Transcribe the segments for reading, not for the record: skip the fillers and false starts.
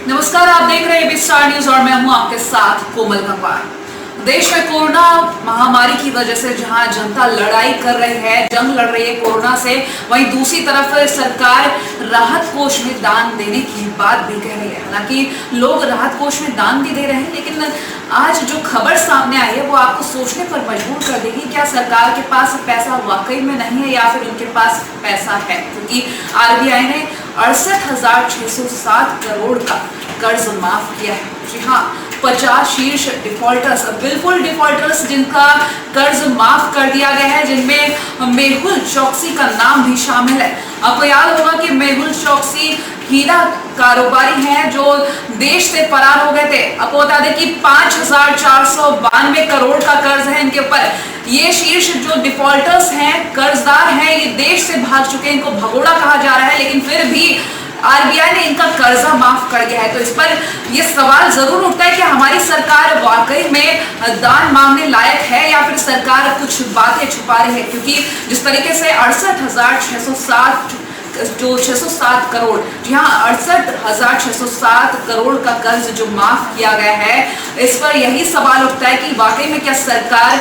नमस्कार, आप देख रहे हैं एबी स्टार न्यूज और मैं हूं आपके साथ कोमल गंगवार। देश में कोरोना महामारी की वजह से जहां जनता लड़ाई कर रही है, जंग लड़ रही है कोरोना से, वहीं दूसरी तरफ सरकार राहत कोष में दान देने की बात भी कह रही है। हालांकि लोग राहत कोष में दान भी दे रहे हैं, लेकिन आज जो खबर सामने आई है वो आपको सोचने पर मजबूर कर देगी। क्या सरकार के पास पैसा वाकई में नहीं है या फिर उनके पास पैसा है? क्योंकि आरबीआई ने 68,607 करोड़ का कर्ज माफ किया है। जी हाँ, 50 शीर्ष डिफॉल्टर्स, बिल्कुल डिफॉल्टर्स जिनका कर्ज माफ कर दिया गया है, जिनमें मेहुल चौकसी का नाम भी शामिल है। आपको याद होगा कि मेहुल चौकसी हीरा कारोबारी हैं जो देश से फरार हो गए थे। आपको बता दें कि 5,492 करोड़ का कर्ज है इनके ऊपर। ये शीर्ष जो डिफॉल्टर्स हैं, कर्जदार हैं, ये देश से भाग चुके हैं, इनको भगोड़ा कहा जा रहा है, लेकिन फिर भी आरबीआई ने इनका कर्जा माफ कर दिया है। तो इस पर यह सवाल जरूर उठता है कि हमारी सरकार वाकई में दान मांगने लायक है या फिर सरकार कुछ बातें छुपा रही है। क्योंकि जिस तरीके से 607 करोड़, जी हाँ, 68,607 करोड़ का कर्ज जो माफ किया गया है, इस पर यही सवाल उठता है कि वाकई में क्या सरकार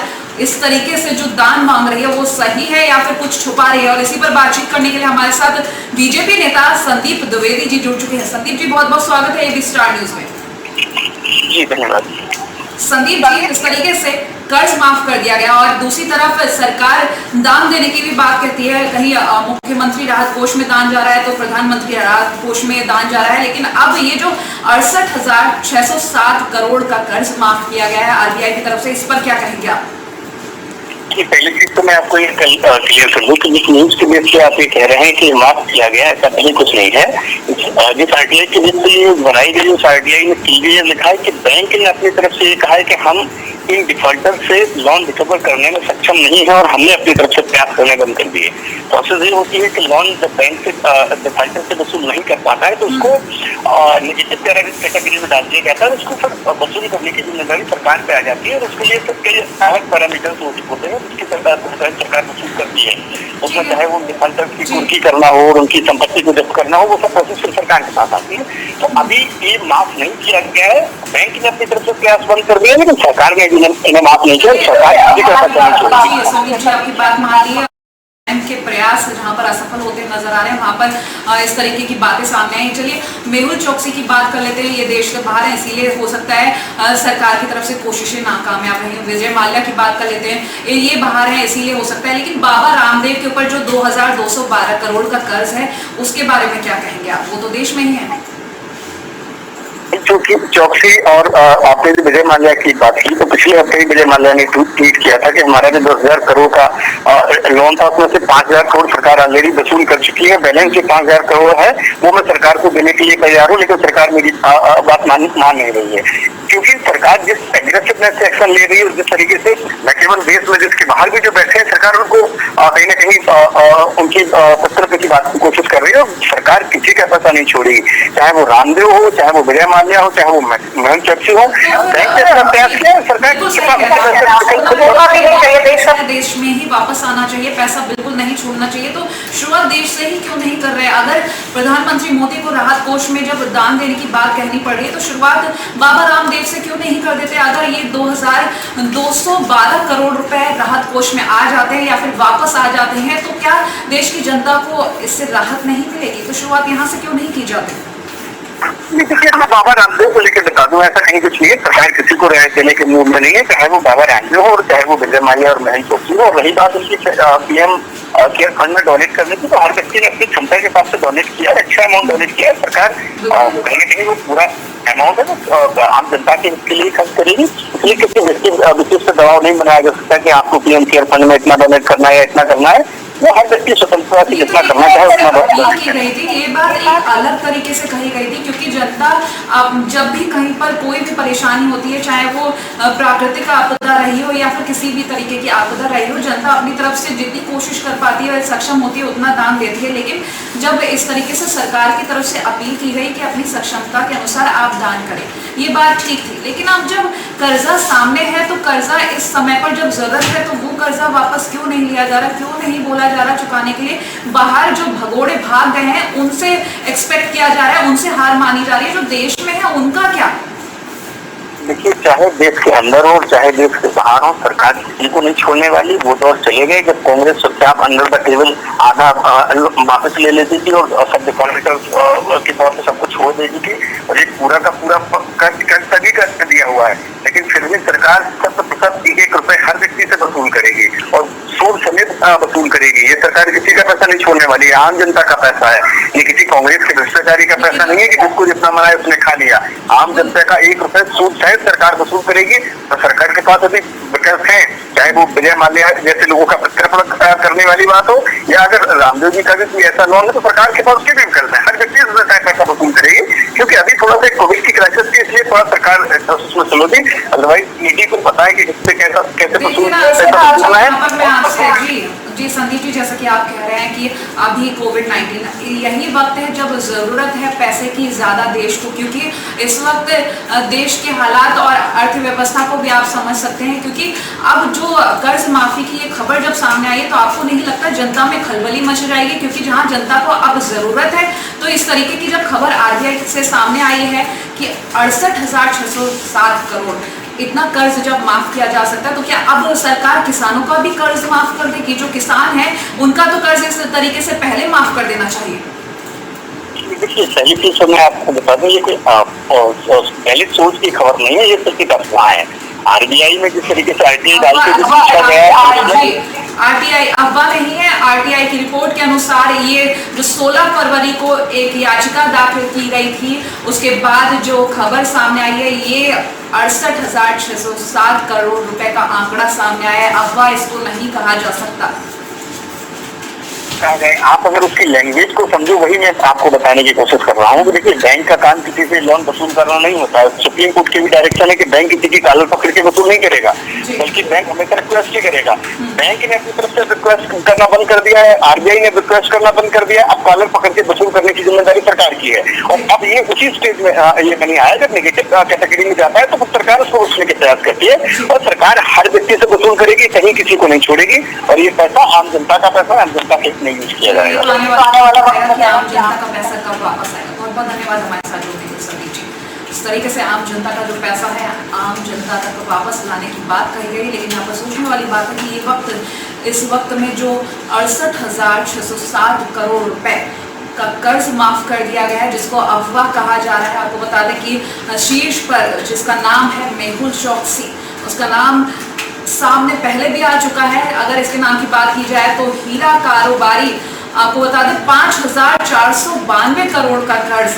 इस तरीके से जो दान मांग रही है वो सही है या फिर कुछ छुपा रही है। और इसी पर बातचीत करने के लिए हमारे साथ बीजेपी नेता संदीप द्विवेदी जी जुड़ चुके हैं। संदीप जी, बहुत बहुत स्वागत है एबी स्टार न्यूज में। जी धन्यवाद। संदीप जी, इस तरीके से कर्ज माफ कर दिया गया और दूसरी तरफ सरकार दान देने की भी बात कहती है। कहीं मुख्यमंत्री राहत कोष में दान जा रहा है तो प्रधानमंत्री राहत कोष में दान जा रहा है, लेकिन अब ये जो 68,607 करोड़ का कर्ज माफ किया गया है आरबीआई की तरफ से, इस पर क्या कहेंगे आप? पहली चीज तो मैं आपको ये क्लियर कर दूं कि जिस न्यूज के बेस पे आप ये कह रहे हैं कि माफ किया गया, ऐसा कहीं कुछ नहीं है। जिस आरटीआई के बेस पे बनाई गई, उस आरटीआई ने क्लियर लिखा है कि बैंक ने अपनी तरफ से ये कहा है कि हम इन डिफॉल्टर से लोन रिकवर करने में सक्षम नहीं है और हमने अपनी तरफ से प्रयास करने बंद कर दिए। प्रोसेस ये होती है कि लोन जब बैंक से डिफॉल्टर से वसूल नहीं कर पाता है तो उसको नेगेटिव कैटेगरी में डाल दिया जाता है। उसको फिर वसूल करने की जिम्मेदारी सरकार पे आ जाती है और उसके लिए फिर कई अलग पैरामीटर्स होते हैं जिसकी सरकार वसूल करती है। उसमें चाहे वो डिफॉल्टर की कुर्की करना हो और उनकी संपत्ति को जब्त करना हो, वो सब प्रोसेस फिर सरकार के पास आती है। तो अभी ये माफ नहीं किया गया है, बैंक ने अपनी तरफ से प्रयास बंद कर दिया, लेकिन सरकार ने इन्हें माफ नहीं किया। सरकार आपकी बात मान ली है। बैंक के प्रयास जहां पर असफल होते नजर आ रहे हैं, वहां पर इस तरीके की बातें सामने आई। चलिए मेहुल चौकसी की बात कर लेते हैं। ये देश से बाहर है, इसीलिए हो सकता है सरकार की तरफ से कोशिशें नाकामयाब रही। विजय माल्या की बात कर लेते हैं, ये बाहर है इसीलिए हो सकता है। लेकिन बाबा रामदेव के ऊपर जो 2,212 करोड़ का कर्ज है, उसके बारे में क्या कहेंगे आप? वो तो देश में ही है। चूंकि चौकसी और आपने भी विजय माल्या की बात की, तो पिछले हफ्ते ही विजय माल्या ने ट्वीट किया था कि हमारा जो 10,000 करोड़ का लोन था उसमें से 5,000 करोड़ सरकार ऑलरेडी वसूल कर चुकी है। बैलेंस जो 5,000 करोड़ है वो मैं सरकार को देने के लिए तैयार हूँ, लेकिन सरकार मेरी बात मान नहीं रही है। क्योंकि सरकार जिस एग्रेसिवनेस से एक्शन ले रही है और जिस तरीके से न केवल देश में, जिसके बाहर भी जो बैठे हैं, सरकार उनको कहीं ना कहीं उनकी सत्तर की बात की कोशिश कर रही है। और सरकार किसी का पैसा नहीं छोड़ेगी, चाहे वो रामदेव हो, चाहे वो विजय माल्या हो, चाहे वो मेहुल चौकसी हो। बैंक ने प्रयास किया, सरकार देश में ही वापस आना चाहिए, पैसा बिल्कुल नहीं छोड़ना चाहिए। तो शुरुआत देश से ही क्यों नहीं कर रहे? अगर प्रधानमंत्री मोदी को राहत कोष में जब दान देने की बात कहनी पड़ रही है तो शुरुआत बाबा रामदेव से क्यों नहीं कर देते? अगर ये 2,212 करोड़ रुपए राहत कोष में आ जाते हैं या फिर वापस आ जाते हैं तो क्या देश की जनता को इससे राहत नहीं मिलेगी? तो शुरुआत यहाँ से क्यों नहीं की जाती? देखिए, मैं बाबा रामदेव को लेकर बता दूं, ऐसा कहीं कुछ नहीं है। सरकार किसी को रियायत देने के मूड में नहीं है, चाहे वो बाबा रामदेव हो और चाहे वो विजय माल्या और मेहुल चौकसी हो। और रही बात उनकी पीएम केयर फंड में डोनेट करने की, तो हर व्यक्ति ने अपनी क्षमता के पास से डोनेट किया, अच्छा अमाउंट डोनेट किया। सरकार कहीं ना कहीं वो पूरा अमाउंट है वो आम जनता के लिए खर्च करेगी। इसलिए किसी व्यक्ति विशेष से दबाव नहीं बनाया जा सकता कि आपको पीएम केयर फंड में इतना डोनेट करना है या इतना करना है। वो हर व्यक्ति स्वतंत्रता से जितना करना चाहे उतना की गई थी। ये बात एक अलग तरीके से कही गई थी, क्योंकि जनता जब भी कहीं पर कोई भी परेशानी होती है, चाहे वो प्राकृतिक आपदा रही हो या फिर किसी भी तरीके की आपदा रही हो, जनता अपनी तरफ से जितनी कोशिश कर पाती है, सक्षम होती है, उतना दान देती है। लेकिन जब इस तरीके से सरकार की तरफ से अपील की गई कि अपनी सक्षमता के अनुसार आप दान करें, ये बात ठीक थी। लेकिन अब जब कर्जा सामने है तो कर्जा इस समय पर जब जरूरत है तो वो कर्जा वापस क्यों नहीं लिया जा रहा? क्यों नहीं बोला दिया जा रहा है चुकाने के लिए। बाहर जो भगोड़े भाग गए हैं उनसे एक्सपेक्ट किया जा रहा है, उनसे हार मानी जा रही है। जो देश में है उनका क्या? देखिए, चाहे देश के अंदर हो चाहे देश के बाहर हो, सरकार किसी को नहीं छोड़ने वाली। वो दौर चले गए जब कांग्रेस चुपचाप अंडर द टेबल आधा वापस ले लेती थी और सब डिफॉल्टर के तौर पर सबको छोड़ देती थी, और एक पूरा का पूरा सभी कर दिया हुआ है। लेकिन फिर भी सरकार 100% 1 रुपए हर व्यक्ति से वसूल करेगी और सूद समेत वसूल करेगी। ये सरकार किसी का पैसा नहीं छोड़ने वाली है, आम जनता का पैसा है। ये किसी कांग्रेस के भ्रष्टाचारी का पैसा नहीं है कि जिसको जितना मना है उसने खा लिया। आम जनता का 1 रुपए सूद सहित सरकार वसूल करेगी। तो सरकार के पास अभी विकल्प है, चाहे वो विजय माल्या जैसे लोगों का प्रत्यर्पण करने वाली बात हो, या अगर रामदेव जी का भी कोई ऐसा लोन है तो सरकार के पास उसके भी विकल्प है। हर व्यक्ति सरकार पैसा वसूल करेगी, क्योंकि अभी थोड़ा सा कोविड की क्राइसिस थी, इसलिए थोड़ा सरकार उसमें स्लो थी। अदरवाइज ईडी को पता है कि इससे कैसे वसूलना है। जी संदीप जी, जैसा कि आप कह रहे हैं कि अभी कोविड-19 यही वक्त है जब ज़रूरत है पैसे की ज़्यादा देश को, क्योंकि इस वक्त देश के हालात और अर्थव्यवस्था को भी आप समझ सकते हैं। क्योंकि अब जो कर्ज माफी की ये खबर जब सामने आई है तो आपको नहीं लगता जनता में खलबली मच जाएगी? क्योंकि जहां जनता को अब ज़रूरत है, तो इस तरीके की जब खबर आरबीआई से सामने आई है कि 68,607 करोड़ इतना कर्ज जब माफ किया जा सकता है, तो क्या अब सरकार किसानों का भी कर्ज माफ कर देगी? जो किसान है उनका तो कर्ज इस तरीके से पहले माफ कर देना चाहिए। देखिए, पहली चीज मैं आपको बता दूं, ये कोई पहले सोच की खबर नहीं है, ये सिर्फ एक अफवाह है। आरबीआई में जिस तरीके से आरटीआई डाल के पूछा गया है, आरटीआई अफवाह नहीं है। आरटीआई की रिपोर्ट के अनुसार ये जो 16 फरवरी को एक याचिका दाखिल की गई थी, उसके बाद जो खबर सामने आई है, ये 68,607 करोड़ रुपए का आंकड़ा सामने आया है। अफवाह इसको नहीं कहा जा सकता। आप अगर उसकी लैंग्वेज को समझो, वही मैं आपको बताने की कोशिश कर रहा हूँ। देखिए, बैंक का काम किसी से लोन वसूल करना नहीं होता है। सुप्रीम कोर्ट की भी डायरेक्शन है कि बैंक किसी की कालर पकड़ के वसूल नहीं करेगा, बल्कि बैंक हमेशा रिक्वेस्ट ही करेगा। बैंक ने अपनी तरफ से रिक्वेस्ट करना बंद कर दिया है, आरबीआई ने रिक्वेस्ट करना बंद कर दिया है। अब कालर पकड़ के वसूल करने की जिम्मेदारी सरकार की है। और अब ये उसी स्टेज में ये नहीं आया, जब नेगेटिव कैटेगरी में जाता है तो सरकार उसको रोकने के प्रयास करती है, और सरकार हर व्यक्ति से वसूल करेगी, कहीं किसी को नहीं छोड़ेगी। और ये पैसा आम जनता का पैसा, आम जनता के नहीं यूज किया जाएगा। आम जनता का पैसा कब वापस आएगा? बहुत बहुत धन्यवाद हमारे साथ जुड़ने के लिए संदीप जी। इस तरीके से आम जनता का जो पैसा है आम जनता तक वापस लाने की बात कही गई। लेकिन यहाँ पर सोचने वाली बात है कि ये वक्त, इस वक्त में जो 68,607 करोड़ रुपए का कर्ज माफ कर दिया गया है, जिसको अफवाह कहा जा रहा है। आपको बता दें कि शीर्ष पर जिसका नाम है मेहुल चौकसी, उसका नाम सामने पहले भी आ चुका है। अगर इसके नाम की बात की जाए तो हीरा कारोबारी, आपको बता दें 5,492 करोड़ का कर्ज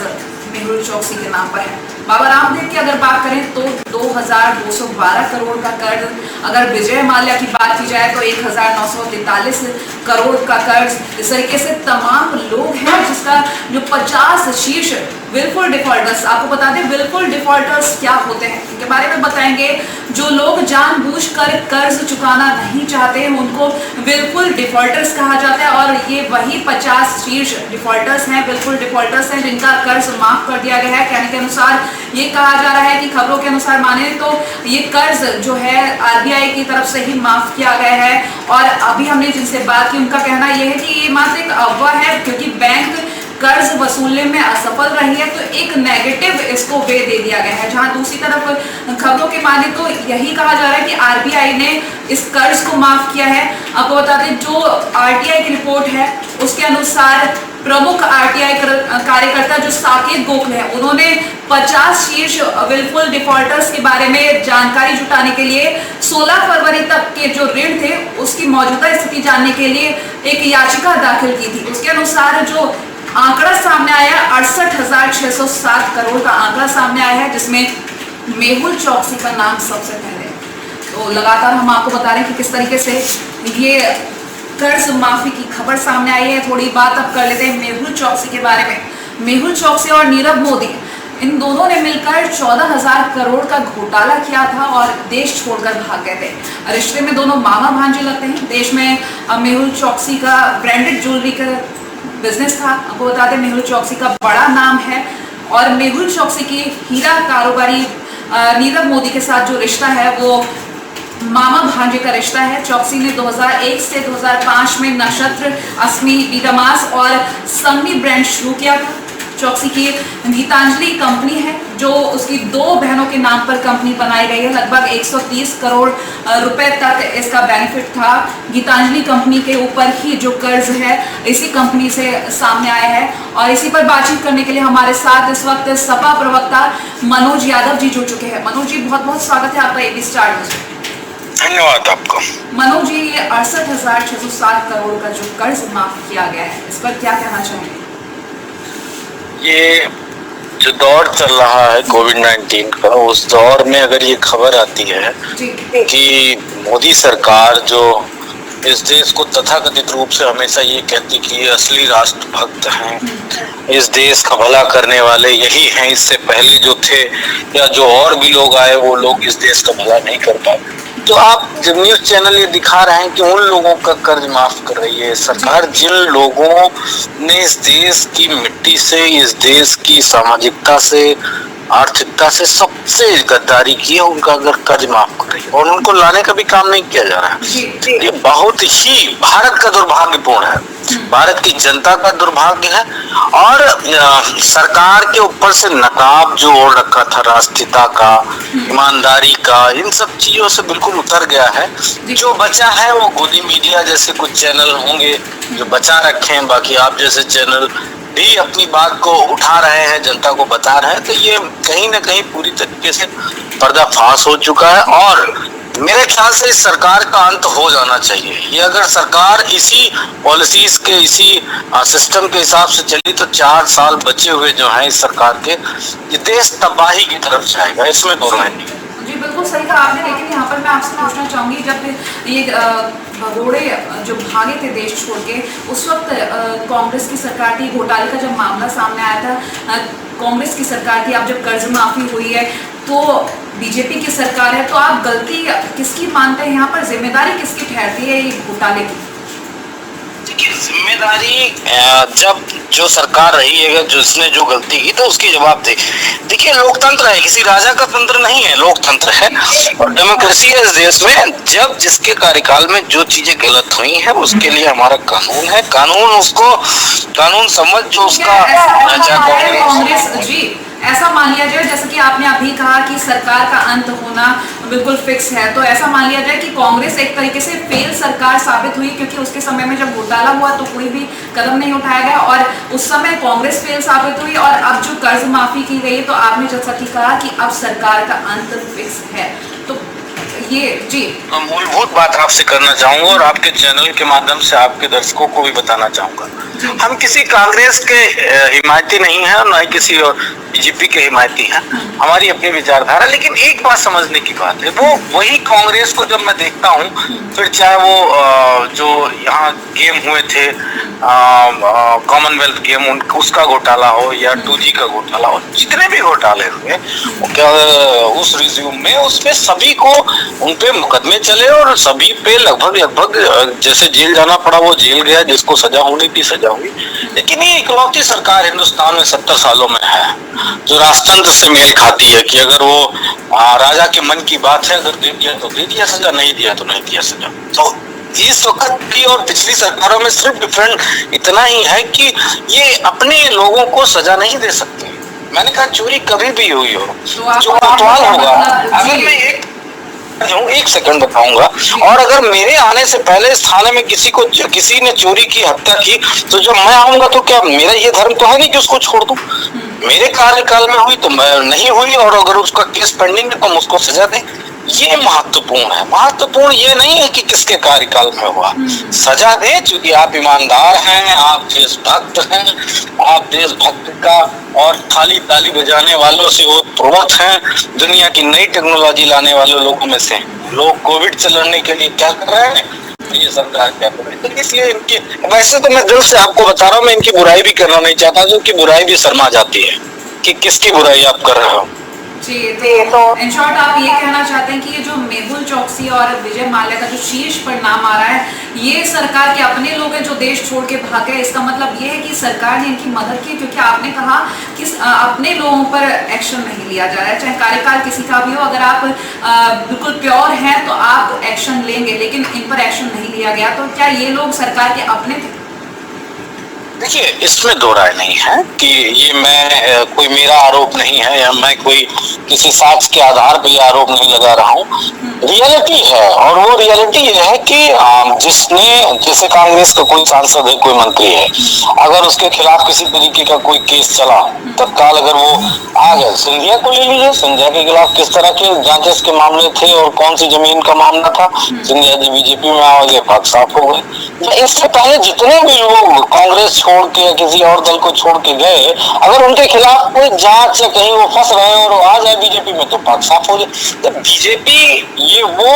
मेहुल चौकसी के नाम पर है। बाबा रामदेव की अगर बात करें तो 2,212 करोड़ का कर्ज। अगर विजय माल्या की बात की जाए तो 1,943 करोड़ का कर्ज। इस तरीके से तमाम लोग हैं जिसका जो 50 शीर्ष विलफुल डिफॉल्टर्स, आपको बता दें विलफुल डिफॉल्टर्स क्या होते हैं इनके बारे में बताएंगे। जो लोग जानबूझकर कर्ज चुकाना नहीं चाहते हैं उनको विलफुल डिफॉल्टर्स कहा जाता है, और ये वही 50 शीर्ष डिफॉल्टर्स हैं, विलफुल डिफॉल्टर्स हैं जिनका कर्ज माफ कर दिया गया है। कहने के अनुसार ये कहा जा रहा है कि खबरों के अनुसार माने तो ये कर्ज जो है आरबीआई की तरफ से ही माफ किया गया है। और अभी हमने जिनसे बात की उनका कहना यह है कि ये मात्र एक अफवाह है, क्योंकि बैंक कर्ज वसूलने में असफल रही है तो एक नेगेटिव इसको वे दे दिया गया है। जहां दूसरी तरफ खबरों के माने तो यही कहा जा रहा है कि आरबीआई ने इस कर्ज को माफ किया है। आपको बता दें जो आरटीआई की रिपोर्ट है उसके अनुसार प्रमुख आरटीआई कार्यकर्ता जो साकेत गोखले हैं, उन्होंने 50 शीर्ष विलफुल डिफॉल्टर्स के बारे में जानकारी जुटाने के लिए 16 फरवरी तक के जो ऋण थे उसकी मौजूदा स्थिति जानने के लिए एक याचिका दाखिल की थी। उसके अनुसार जो आंकड़ा सामने आया 68,607 करोड़ का आंकड़ा सामने आया है, जिसमें मेहुल चौकसी का नाम सबसे पहले। तो लगातार हम आपको बता रहे हैं कि किस तरीके से ये कर्ज माफी की खबर सामने आई है। थोड़ी बात अब कर लेते हैं मेहुल चौकसी के बारे में। मेहुल चौकसी और नीरव मोदी, इन दोनों ने मिलकर 14,000 करोड़ का घोटाला किया था और देश छोड़कर भाग गए थे। रिश्ते में दोनों मामा भांजे लगते हैं। देश में मेहुल चौकसी का ब्रांडेड ज्वेलरी का बिजनेस था। आपको बता दें मेहुल चौकसी का बड़ा नाम है, और मेहुल चौकसी की हीरा कारोबारी नीरव मोदी के साथ जो रिश्ता है वो मामा भांजे का रिश्ता है। चौकसी ने 2001 से 2005 में नक्षत्र, अस्मी, डीडामास और सम्मी ब्रांड शुरू किया था। चौकसी की गीतांजलि कंपनी है जो उसकी 2 बहनों के नाम पर कंपनी बनाई गई है। लगभग 130 करोड़ रुपए तक इसका बेनिफिट था। गीतांजलि कंपनी के ऊपर ही जो कर्ज है इसी कंपनी से सामने आया है। और इसी पर बातचीत करने के लिए हमारे साथ इस वक्त सपा प्रवक्ता मनोज यादव जी जुड़ चुके हैं। मनोज जी, बहुत बहुत स्वागत है आपका एबी स्टार न्यूज़ में। धन्यवाद आपको। मनोज जी, ये 68,607 करोड़ का जो कर्ज माफ किया गया है, इस पर क्या कहना चाहेंगे? ये जो दौर चल रहा है कोविड-19 का, उस दौर में अगर ये खबर आती है कि मोदी सरकार जो इस देश को तथाकथित रूप से हमेशा ये कहती कि ये असली राष्ट्रभक्त हैं, इस देश का भला करने वाले यही हैं, इससे पहले जो थे या जो और भी लोग आए वो लोग इस देश का भला नहीं कर पाए, तो आप जब न्यूज चैनल ये दिखा रहे हैं कि उन लोगों का कर्ज माफ कर रही है सरकार, जिन लोगों ने इस देश की मिट्टी से, इस देश की सामाजिकता से, आर्थिकता से सबसे गद्दारी की है, उनका अगर कर्ज माफ कर रही है और उनको लाने का भी काम नहीं किया जा रहा है, ये बहुत ही भारत का दुर्भाग्यपूर्ण है, भारत की जनता का दुर्भाग्य है। और सरकार के ऊपर से नकाब जो ओढ़ रखा था राष्ट्रीयता का, ईमानदारी का, इन सब चीजों से बिल्कुल उतर गया है। जो बचा है वो गोदी मीडिया जैसे कुछ चैनल होंगे जो बचा रखे हैं, बाकी आप जैसे चैनल भी अपनी बात को उठा रहे हैं, जनता को बता रहे हैं, तो ये कहीं ना कहीं पूरी तरीके से पर्दाफाश हो चुका है। और मेरे ख्याल से इस सरकार का अंत हो जाना चाहिए। ये अगर सरकार इसी पॉलिसीज के, इसी सिस्टम के हिसाब से चली तो 4 साल बचे हुए जो हैं इस सरकार के, ये देश तबाही की तरफ जाएगा, इसमें दो राय नहीं। जी बिल्कुल सही कहा आपने। लेकिन यहाँ पर मैं आपसे पूछना चाहूंगी, जब ये भगोड़े जो भागे थे देश छोड़ के, उस वक्त कांग्रेस की सरकार थी, घोटाले का जब मामला सामने आया था, कांग्रेस की सरकार थी, अब जब कर्ज माफी हुई है तो बीजेपी की सरकार है, तो आप गलती किसकी मानते हैं? यहाँ पर जिम्मेदारी किसकी ठहरती है ये घोटाले की? देखिए, जिम्मेदारी जब जो सरकार रही है, जिसने जो गलती की तो उसकी जवाब दे। देखिए, लोकतंत्र है, किसी राजा का तंत्र नहीं है, लोकतंत्र है और डेमोक्रेसी है इस देश में। जब जिसके कार्यकाल में जो चीजें गलत हुई हैं उसके लिए हमारा कानून है, कानून उसको, कानून समझ जो उसका कांग्रेस जी ऐसा मान लिया जाए, जैसे कि आपने अभी कहा कि सरकार का अंत होना बिल्कुल फिक्स है, तो ऐसा मान लिया जाए कि कांग्रेस एक तरीके से फेल सरकार साबित हुई, क्योंकि उसके समय में जब घोटाला हुआ तो कोई भी कदम नहीं उठाया गया और उस समय कांग्रेस फेल साबित हुई। और अब जो कर्ज माफी की गई तो आपने जैसा कि कहा कि अब सरकार का अंत फिक्स है, तो ये जी मूलभूत बात आपसे करना चाहूंगा और आपके चैनल के माध्यम से आपके दर्शकों को भी बताना चाहूंगा, हम किसी कांग्रेस के हिमायती नहीं है और न ही किसी और बीजेपी के हिमायती हैं, हमारी अपनी विचारधारा। लेकिन एक बात समझने की बात है, वो वही कांग्रेस को जब मैं देखता हूँ, फिर चाहे वो जो यहाँ गेम हुए थे कॉमनवेल्थ गेम, उसका घोटाला हो या 2G का घोटाला हो, जितने भी घोटाले हुए क्या उस रिज्यूम में, उसमें सभी को उन पे मुकदमे चले और सभी पे लगभग जैसे जेल जाना पड़ा वो जेल गया, जिसको सजा होनी थी सजा हुई। लेकिन ये इकलौती सरकार हिंदुस्तान में 70 सालों में है जो राष्ट्रतंत्र से मेल खाती है कि अगर वो राजा के मन की बात है, अगर दे दिया तो दे दिया सजा, नहीं दिया तो नहीं दिया सजा। तो इस वक्त की और पिछली सरकारों में सिर्फ डिफरेंट इतना ही है कि ये अपने लोगों को सजा नहीं दे सकते। मैंने कहा चोरी कभी भी हुई हो जो कोतवाल होगा, अगर मैं एक सेकंड बताऊंगा, और अगर मेरे आने से पहले इस थाने में किसी ने चोरी की, हत्या की, तो जब मैं आऊंगा तो क्या मेरा ये धर्म तो है नहीं कि उसको छोड़ दूं? मेरे कार्यकाल में हुई तो मैं नहीं हुई, और अगर उसका केस पेंडिंग है तो हम उसको सजा दें। ये महत्वपूर्ण है, महत्वपूर्ण ये नहीं है कि किसके कार्यकाल में हुआ, सजा दे, क्योंकि आप ईमानदार हैं, आप देशभक्त हैं, आप देशभक्त का और थाली ताली बजाने वालों से वो प्रमुख हैं, दुनिया की नई टेक्नोलॉजी लाने वाले लोगों में से। लोग कोविड से लड़ने के लिए क्या कर रहे हैं, ये सरकार क्या कर रही है, तो इसलिए इनकी, वैसे तो मैं दिल से आपको बता रहा हूँ, मैं इनकी बुराई भी करना नहीं चाहता, क्योंकि बुराई भी शर्मा जाती है कि किसकी बुराई आप कर रहे हो। जी, तो इन शॉर्ट आप ये कहना चाहते हैं कि ये जो मेहुल चौकसी और विजय माल्या का जो शीर्ष पर नाम आ रहा है, ये सरकार के अपने लोग हैं जो देश छोड़ के भागे। इसका मतलब ये है कि सरकार ने इनकी मदद की, क्योंकि आपने कहा कि अपने लोगों पर एक्शन नहीं लिया जा रहा है, चाहे कार्यकाल किसी का भी हो। अगर आप बिल्कुल प्योर हैं तो आप एक्शन लेंगे, लेकिन इन पर एक्शन नहीं लिया गया। तो क्या ये लोग सरकार के अपने थे? देखिए, इसमें दो राय नहीं है कि ये मैं कोई मेरा आरोप नहीं है या मैं कोई किसी साक्ष्य के आधार पर ये आरोप नहीं लगा रहा हूँ। रियलिटी है, और वो रियलिटी ये है कि जिसने, जैसे कांग्रेस का कोई सांसद है, कोई मंत्री है, अगर उसके खिलाफ किसी तरीके का कोई केस चला, तत्काल अगर वो आ गए, सिंधिया को ले लीजिए, सिंधिया के खिलाफ किस तरह के जांचेस के मामले थे और कौन सी जमीन का मामला था, सिंधिया जी बीजेपी में आ गए, बात साफ हो गई। इससे पहले जितने भी लोग कांग्रेस छोड़ के किसी और दल को छोड़ के गए, अगर उनके खिलाफ कोई जांच या कहीं वो फंस रहे और वो आ जाए बीजेपी में, तो बात साफ हो जाए। तो बीजेपी ये वो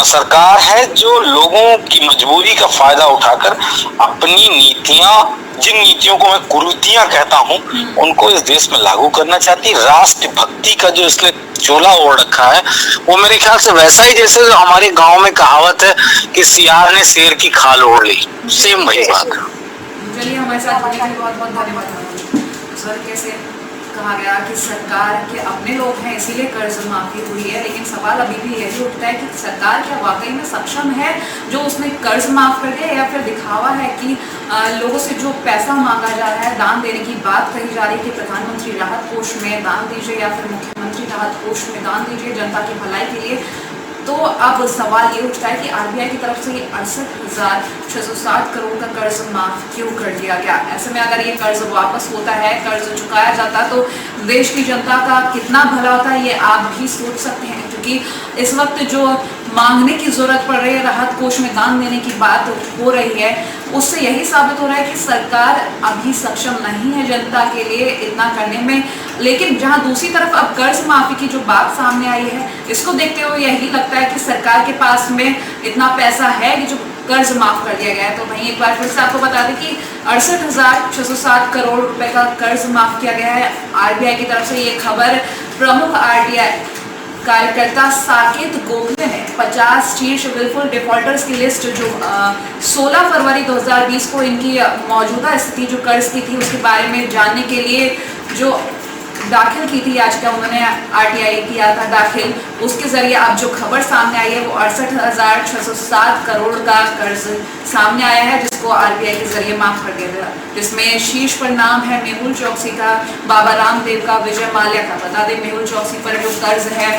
सरकार है जो लोगों की मजबूरी का फायदा उठाकर अपनी नीतियां, जिन नीतियों को मैं कुरीतियां कहता हूं, उनको इस देश में लागू करना चाहती। राष्ट्रभक्ति का जो इसने चोला ओढ़ रखा है, वो मेरे ख्याल से वैसा ही जैसे हमारे गांव में कहावत है कि सियार ने शेर की खाल ओढ़ ली, सेम वही बात है। चलिए, हमारे साथ होने के लिए बहुत बहुत धन्यवाद सर। कैसे कहा गया कि सरकार के अपने लोग हैं इसीलिए कर्ज माफी हुई है, लेकिन सवाल अभी भी यही उठता है कि सरकार क्या वाकई में सक्षम है जो उसने कर्ज माफ कर दिया, या फिर दिखावा है कि लोगों से जो पैसा मांगा जा रहा है, दान देने की बात कही जा रही है कि प्रधानमंत्री राहत कोष में दान दीजिए या फिर मुख्यमंत्री राहत कोष में दान दीजिए जनता की भलाई के लिए। तो अब सवाल ये उठता है कि आरबीआई की तरफ से ये 68,660 करोड़ का कर्ज माफ क्यों कर दिया गया। ऐसे में अगर ये कर्ज वापस होता है, कर्ज चुकाया जाता, तो देश की जनता का कितना भला होता है, ये आप भी सोच सकते हैं। क्योंकि इस वक्त जो मांगने की जरूरत पड़ रही है, राहत कोष में दान देने की बात हो रही है, उससे यही साबित हो रहा है कि सरकार अभी सक्षम नहीं है जनता के लिए इतना करने में। लेकिन जहां दूसरी तरफ अब कर्ज माफी की जो बात सामने आई है, इसको देखते हुए यही लगता है कि सरकार के पास में इतना पैसा है कि जो कर्ज माफ कर दिया गया है। तो वहीं एक बार फिर से आपको बता दें कि 68,660 करोड़ रुपए का कर्ज माफ किया गया है आरबीआई की तरफ से। ये खबर प्रमुख आरबीआई कार्यकर्ता साकेत गोखले ने 50 शीर्ष विलफुल डिफॉल्टर्स की लिस्ट जो 16 फरवरी 2020 को इनकी मौजूदा स्थिति जो कर्ज की थी उसके बारे में जानने के लिए जो दाखिल की थी याचिका, उन्होंने आरटीआई किया था दाखिल, उसके जरिए अब जो खबर सामने आई है वो 68,660 करोड़ का कर्ज सामने आया है, जिसको आरबीआई के जरिए माफ कर दिया गया, जिसमें शीर्ष पर नाम है मेहुल चौकसी का, बाबा रामदेव का, विजय माल्या का। बता दें मेहुल चौकसी पर जो कर्ज है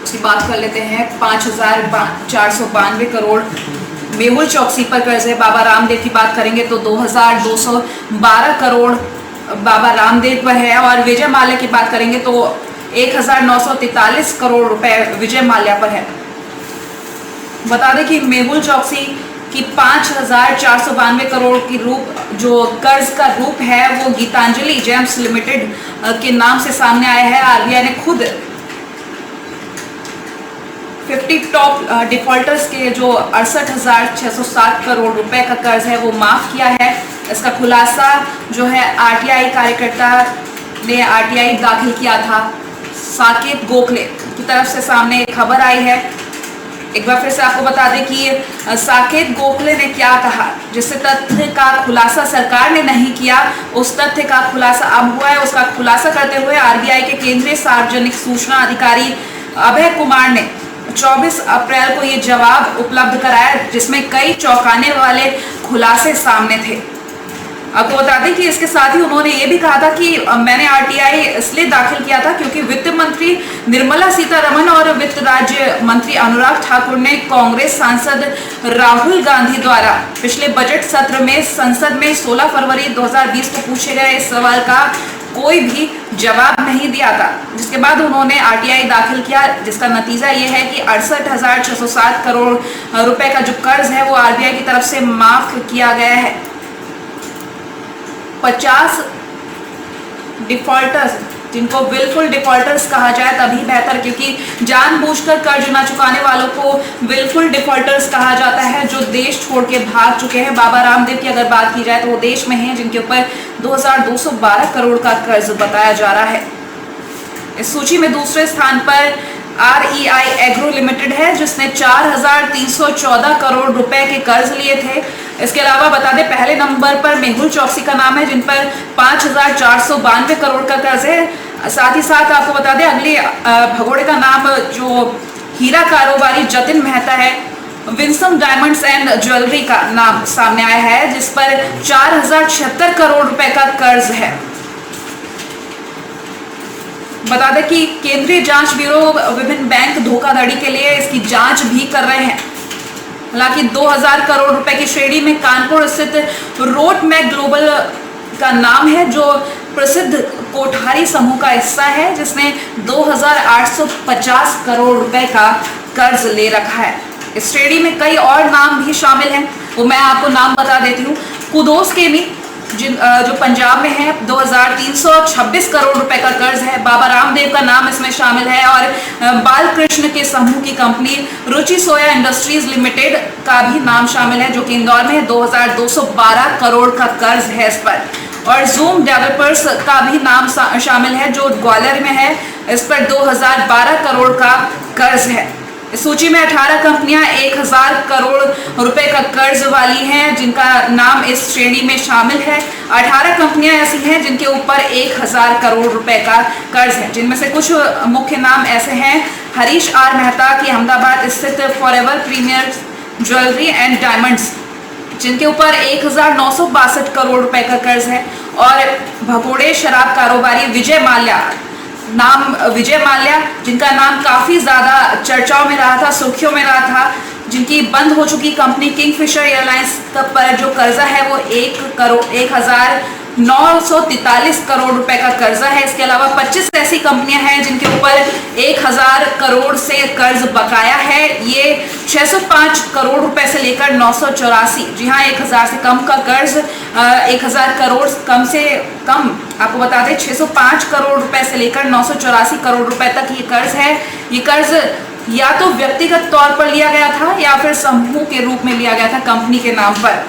उसकी बात कर लेते हैं, 5,492 करोड़ मेहुल चौकसी पर कर्ज है। बाबा रामदेव की बात करेंगे तो 2,212 करोड़ बाबा रामदेव पर है, और विजय माल्या की बात करेंगे तो 1,943 करोड़ रुपए विजय माल्या पर है। बता दें कि मेहुल चौकसी की 5,492 करोड़ की रूप जो कर्ज का रूप है वो गीतांजलि जेम्स लिमिटेड के नाम से सामने आया है। आरबीआई ने खुद 50 टॉप डिफॉल्टर्स के जो 68,660 करोड़ रुपए का कर्ज है वो माफ किया है। इसका खुलासा जो है आरटीआई कार्यकर्ता ने आरटीआई दाखिल किया था, साकेत गोखले की तरफ से सामने खबर आई है। एक बार फिर से आपको बता दें कि साकेत गोखले ने क्या कहा, जिससे तथ्य का खुलासा सरकार ने नहीं किया, उस तथ्य का खुलासा अब हुआ है। उसका खुलासा करते हुए आरबीआई के केंद्रीय सार्वजनिक सूचना अधिकारी अभय कुमार ने 24 अप्रैल को ये जवाब उपलब्ध कराया, जिसमें कई चौंकाने वाले खुलासे सामने थे। आपको बता दें कि इसके साथ ही उन्होंने ये भी कहा था कि मैंने आरटीआई इसलिए दाखिल किया था क्योंकि वित्त मंत्री निर्मला सीतारमण और वित्त राज्य मंत्री अनुराग ठाकुर ने कांग्रेस सांसद राहुल गांधी द्वारा पिछले बजट सत्र में संसद में 16 फरवरी 2020 को पूछे गए इस सवाल का कोई भी जवाब नहीं दिया था, जिसके बाद उन्होंने आरटीआई दाखिल किया, जिसका नतीजा ये है कि 68,660 करोड़ रुपए का जो कर्ज है वो आरबीआई की तरफ से माफ किया गया है। 50 डिफॉल्टर्स, जिनको विलफुल डिफॉल्टर्स कहा जाए तभी बेहतर, क्योंकि जानबूझकर कर्ज न चुकाने वालों को विलफुल डिफॉल्टर्स कहा जाता है, जो देश छोड़ के भाग चुके हैं। बाबा रामदेव की अगर बात की जाए तो वो देश में हैं, जिनके ऊपर 2,212 करोड़ का कर्ज बताया जा रहा है। इस सूची में दूसरे स्थान पर REI एग्रो लिमिटेड है, जिसने 4,314 करोड़ रुपए के कर्ज लिए थे। इसके अलावा बता दें, पहले नंबर पर मेहुल चौकसी का नाम है, जिन पर 5,492 करोड़ का कर्ज है। साथ ही साथ आपको बता दें, अगले भगोड़े का नाम जो हीरा कारोबारी जतिन मेहता है, विंसम डायमंड्स एंड ज्वेलरी का नाम सामने आया है, जिस पर 4,076 करोड़ रुपए का कर्ज है। बता दें कि केंद्रीय जांच ब्यूरो विभिन्न बैंक धोखाधड़ी के लिए इसकी जांच भी कर रहे हैं। हालांकि 2,000 करोड़ रुपए की श्रेणी में कानपुर स्थित रोड मैक ग्लोबल का नाम है, जो प्रसिद्ध कोठारी समूह का हिस्सा है, जिसने 2,850 करोड़ रुपए का कर्ज ले रखा है। इस श्रेणी में कई और नाम भी शामिल हैं, वो मैं आपको नाम बता देती हूँ। कुदोस केमी जो पंजाब में है, 2,326 करोड़ रुपए का कर्ज है। बाबा रामदेव का नाम इसमें शामिल है और बालकृष्ण के समूह की कंपनी रुचि सोया इंडस्ट्रीज लिमिटेड का भी नाम शामिल है, जो कि इंदौर में है। 2,212 करोड़ का कर्ज है इस पर। और जूम डेवलपर्स का भी नाम शामिल है, जो ग्वालियर में है। इस पर 2,012 करोड़ का कर्ज है। इस सूची में 18 कंपनियां 1,000 करोड़ रुपए का कर्ज वाली हैं, जिनका नाम इस श्रेणी में शामिल है। 18 कंपनियां ऐसी हैं जिनके ऊपर 1,000 करोड़ रुपए का कर्ज है, जिनमें से कुछ मुख्य नाम ऐसे हैं। हरीश आर मेहता की अहमदाबाद स्थित forever premier jewellery and diamonds, जिनके ऊपर 1,962 करोड़ रुपए का कर्ज है। और भगोड़े शराब कारोबारी विजय माल्या, जिनका नाम काफी ज्यादा चर्चाओं में रहा था, सुर्खियों में रहा था, जिनकी बंद हो चुकी कंपनी किंगफिशर एयरलाइंस पर जो कर्जा है वो 1,943 करोड़ रुपए का कर्जा है। इसके अलावा 25 ऐसी कंपनियां हैं जिनके ऊपर 1,000 करोड़ से कर्ज बकाया है। ये 605 करोड़ रुपए से लेकर 984, जी हाँ, 1,000 से कम का कर्ज, 1,000 करोड़ कम से कम, आपको बता दें 605 करोड़ रुपए से लेकर 984 करोड़ रुपए तक ये कर्ज है। ये कर्ज या तो व्यक्तिगत तौर पर लिया गया था या फिर समूह के रूप में लिया गया था कंपनी के नाम पर।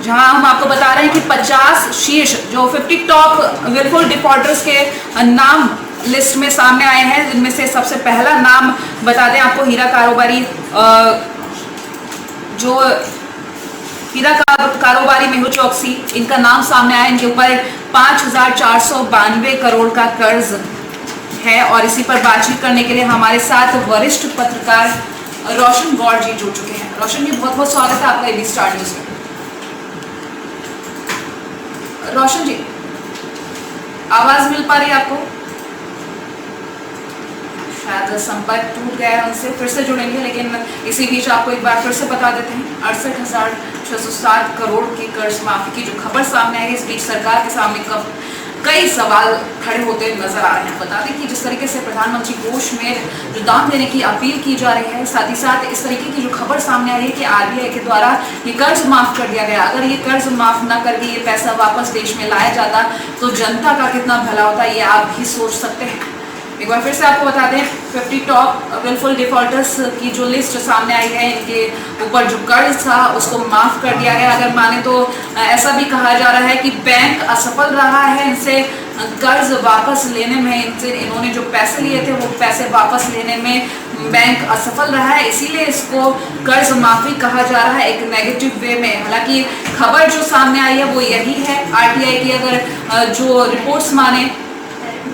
जहां हम आपको बता रहे हैं कि 50 शीर्ष जो 50 टॉप विलफुल डिफॉल्टर्स के नाम लिस्ट में सामने आए हैं, जिनमें से सबसे पहला नाम बता दें आपको, हीरा कारोबारी जो हीरा कारोबारी मेहुल चौकसी, इनका नाम सामने आया। इनके ऊपर 5,492 करोड़ का कर्ज है। और इसी पर बातचीत करने के लिए हमारे साथ वरिष्ठ पत्रकार रोशन गौड़ जी जुड़ चुके हैं। रोशन जी, बहुत बहुत स्वागत है आपका एबी स्टार न्यूज में। रोशन जी, आवाज मिल पा रही है आपको? शायद संपर्क टूट गया है उनसे, फिर से जुड़ेंगे, लेकिन इसी बीच आपको एक बार फिर से बता देते हैं, 68,607 करोड़ की कर्ज माफी की जो खबर सामने आई है, इस बीच सरकार के सामने कई सवाल खड़े होते नजर आ रहे हैं। बता दें कि जिस तरीके से प्रधानमंत्री कोष में जो दान देने की अपील की जा रही है, साथ ही साथ इस तरीके की जो खबर सामने आ रही है कि RBI के द्वारा ये कर्ज माफ कर दिया गया। अगर ये कर्ज माफ न करके ये पैसा वापस देश में लाया जाता तो जनता का कितना भला होता, ये आप भी सोच सकते हैं। एक बार फिर से आपको बता दें, 50 टॉप विलफुल डिफॉल्टर्स की जो लिस्ट सामने आई है, इनके ऊपर जो कर्ज था उसको माफ कर दिया गया। अगर माने तो ऐसा भी कहा जा रहा है कि बैंक असफल रहा है इनसे कर्ज वापस लेने में, इन्होंने जो पैसे लिए थे वो पैसे वापस लेने में बैंक असफल रहा है, इसीलिए इसको कर्ज माफी कहा जा रहा है एक नेगेटिव वे में। हालांकि खबर जो सामने आई है वो यही है, RTI की अगर जो रिपोर्ट्स माने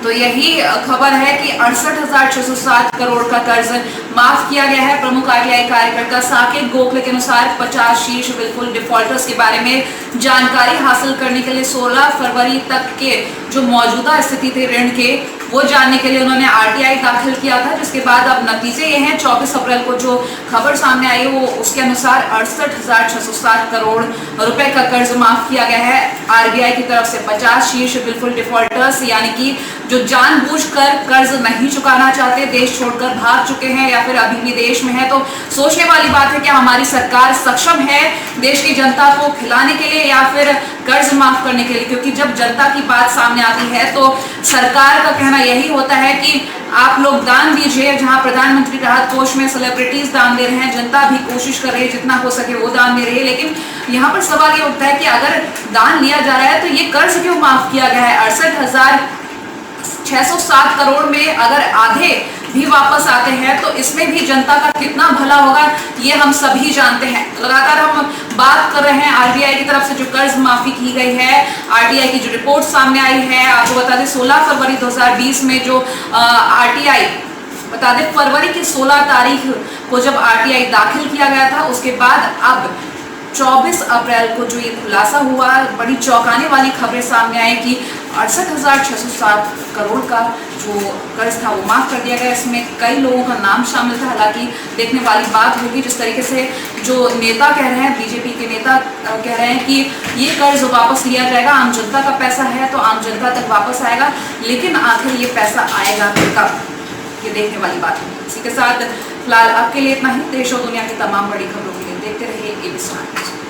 तो यही खबर है कि 68,607 करोड़ का कर्ज माफ किया गया है। प्रमुख RTI कार्यकर्ता साकेत गोखले के अनुसार 50 शीर्ष बिल्कुल डिफॉल्टर्स के बारे में जानकारी हासिल करने के लिए 16 फरवरी तक के जो मौजूदा स्थिति थे ऋण के, वो जानने के लिए उन्होंने RTI दाखिल किया था, जिसके बाद अब नतीजे ये हैं। 24 अप्रैल को जो खबर सामने आई वो उसके अनुसार 68,607 करोड़ रुपए का कर्ज माफ किया गया है RBI की तरफ से। 50 शीर्ष बिल्कुल डिफॉल्टर्स, यानी कि जो जानबूझकर कर्ज नहीं चुकाना चाहते, देश छोड़कर भाग चुके हैं या फिर अभी भी देश में है, तो सोचने वाली बात है कि हमारी सरकार सक्षम है देश की जनता को खिलाने के लिए या फिर कर्ज माफ करने के लिए। क्योंकि जब जनता की बात सामने आती है तो सरकार का कहना यही होता है कि आप लोग दान दीजिए। जहां प्रधानमंत्री राहत कोष में सेलिब्रिटीज दान दे रहे हैं, जनता भी कोशिश कर रही है जितना हो सके वो दान दे रही है, लेकिन यहाँ पर सवाल ये उठता है कि अगर दान लिया जा रहा है तो ये कर्ज क्यों माफ किया गया है? 607 करोड़ में अगर आधे भी वापस आते हैं तो इसमें भी जनता का कितना भला होगा ये हम सभी जानते हैं। लगातार हम बात कर रहे हैं आरबीआई की तरफ से जो कर्ज माफी की गई है, आरटीआई की जो रिपोर्ट सामने आई है। आपको बता दें 16 फरवरी 2020 में जो आरटीआई, बता दें फरवरी की 16 तारीख को जब आरटीआई दाखिल किया गया था, उसके बाद अब 24 अप्रैल को जो ये खुलासा हुआ, बड़ी चौंकाने वाली खबरें सामने आई कि 68,607 करोड़ का जो कर्ज था वो माफ कर दिया गया। इसमें कई लोगों का नाम शामिल था। हालांकि देखने वाली बात होगी जिस तरीके से जो नेता कह रहे हैं, बीजेपी के नेता कह रहे हैं कि ये कर्ज वापस लिया जाएगा, आम जनता का पैसा है तो आम जनता तक वापस आएगा, लेकिन आखिर ये पैसा आएगा कब, ये देखने वाली बात है। इसी के साथ फिलहाल आपके लिए इतना ही। देश और दुनिया की तमाम बड़ी खबरों के लिए देखते रहिए ABC।